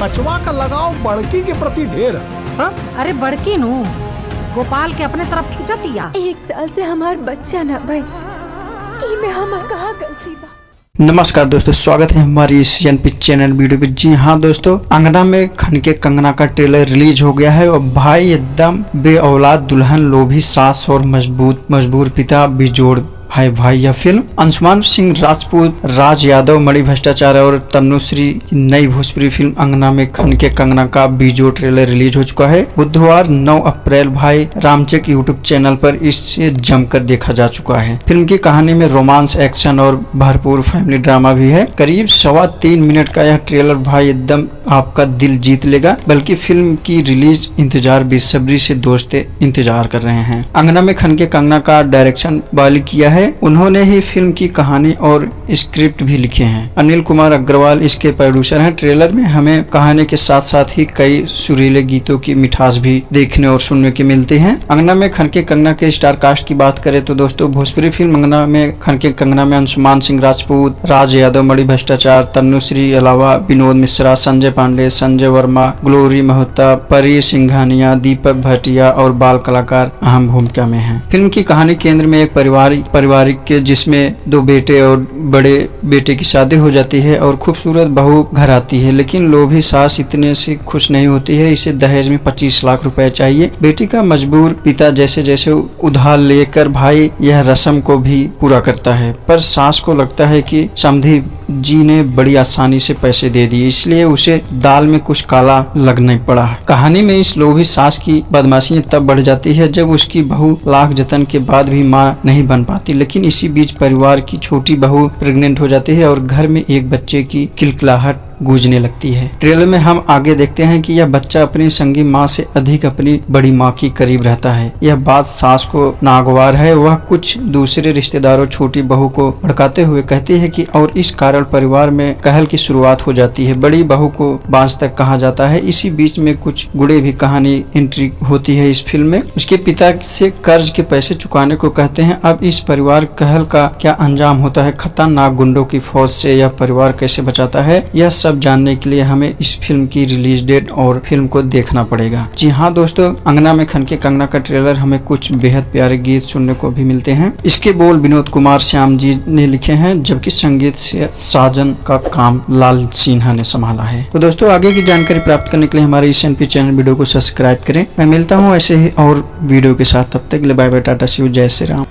बचवा का लगाव बड़की के प्रति ढेर है। हाँ? अरे बड़की नू गोपाल के अपने तरफ खिंचतिया। 1 साल से हमार बच्चा न भाई, इमे हमार कहाँ गलती बा। नमस्कार दोस्तों, स्वागत है हमारी इस एनपी चैनल वीडियो पे। जी हाँ दोस्तों, अंगना में खनके कंगना का ट्रेलर रिलीज हो गया है और भाई एकदम बे औलाद दुल्हन, लोभी सास और मजबूर पिता बिजोड़ भाई यह फिल्म अंशुमान सिंह राजपूत, राज यादव, मणि भट्टाचार्य और तनुश्री की नई भोजपुरी फिल्म अंगना में खनके कंगना का बीजो ट्रेलर रिलीज हो चुका है। बुधवार 9 अप्रैल भाई रामचक यूट्यूब चैनल पर इसे जमकर देखा जा चुका है। फिल्म की कहानी में रोमांस, एक्शन और भरपूर फैमिली ड्रामा भी है। करीब 3.25 मिनट का यह ट्रेलर भाई एकदम आपका दिल जीत लेगा। बल्कि फिल्म की रिलीज इंतजार बेसब्री से दोस्तें इंतजार कर रहे हैं। अंगना में खनके कंगना का डायरेक्शन बाली किया है। उन्होंने ही फिल्म की कहानी और स्क्रिप्ट भी लिखे हैं। अनिल कुमार अग्रवाल इसके प्रोड्यूसर हैं। ट्रेलर में हमें कहानी के साथ साथ ही कई सुरीले गीतों की मिठास भी देखने और सुनने की मिलती है। अंगना में खनके कंगना के स्टार कास्ट की बात करें तो दोस्तों, भोजपुरी फिल्म अंगना में खनके कंगना में अंशुमान सिंह राजपूत, राज यादव, मणि भट्टाचार्य, तनुश्री अलावा विनोद मिश्रा, संजय पांडे, संजय वर्मा, ग्लोरी महता, परी सिंघानिया, दीपक भाटिया और बाल कलाकार अहम भूमिका में हैं। फिल्म की कहानी केंद्र में एक पारिवारिक के जिसमें 2 बेटे और बड़े बेटे की शादी हो जाती है और खूबसूरत बहू घर आती है। लेकिन लोभी सास इतने से खुश नहीं होती है। इसे दहेज में 25 लाख रुपए चाहिए। बेटी का मजबूर पिता जैसे जैसे उधार लेकर भाई यह रस्म को भी पूरा करता है, पर सास को लगता है कि समधी जी ने बड़ी आसानी से पैसे दे दिए, इसलिए उसे दाल में कुछ काला लगने पड़ा। कहानी में इस लोभी सास की बदमाशी तब बढ़ जाती है जब उसकी बहू लाख जतन के बाद भी मां नहीं बन पाती। लेकिन इसी बीच परिवार की छोटी बहू प्रेग्नेंट हो जाती है और घर में एक बच्चे की किलकिलाहट गूंजने लगती है। ट्रेलर में हम आगे देखते हैं कि यह बच्चा अपनी संगी माँ से अधिक अपनी बड़ी माँ के करीब रहता है। यह बात सास को नागवार है। वह कुछ दूसरे रिश्तेदारों छोटी बहू को भड़काते हुए कहती है कि और इस कारण परिवार में कहल की शुरुआत हो जाती है। बड़ी बहू को बांझ तक कहा जाता है। इसी बीच में कुछ गुड़े भी कहानी एंट्री होती है इस फिल्म में। उसके पिता से कर्ज के पैसे चुकाने को कहते हैं। अब इस परिवार कहल का क्या अंजाम होता है, खतरनाक गुंडों की फौज से यह परिवार कैसे बचाता है, यह सब जानने के लिए हमें इस फिल्म की रिलीज डेट और फिल्म को देखना पड़ेगा। जी हाँ दोस्तों, अंगना में खनके कंगना का ट्रेलर हमें कुछ बेहद प्यारे गीत सुनने को भी मिलते हैं। इसके बोल विनोद कुमार श्याम जी ने लिखे हैं, जबकि संगीत से साजन का काम लाल सिन्हा ने संभाला है। तो दोस्तों, आगे की जानकारी प्राप्त करने के लिए हमारे इस एनपी चैनल वीडियो को सब्सक्राइब करें। मैं मिलता हूँ ऐसे ही और वीडियो के साथ। तब तक के लिए bye bye, ta-ta see you, जय श्री राम।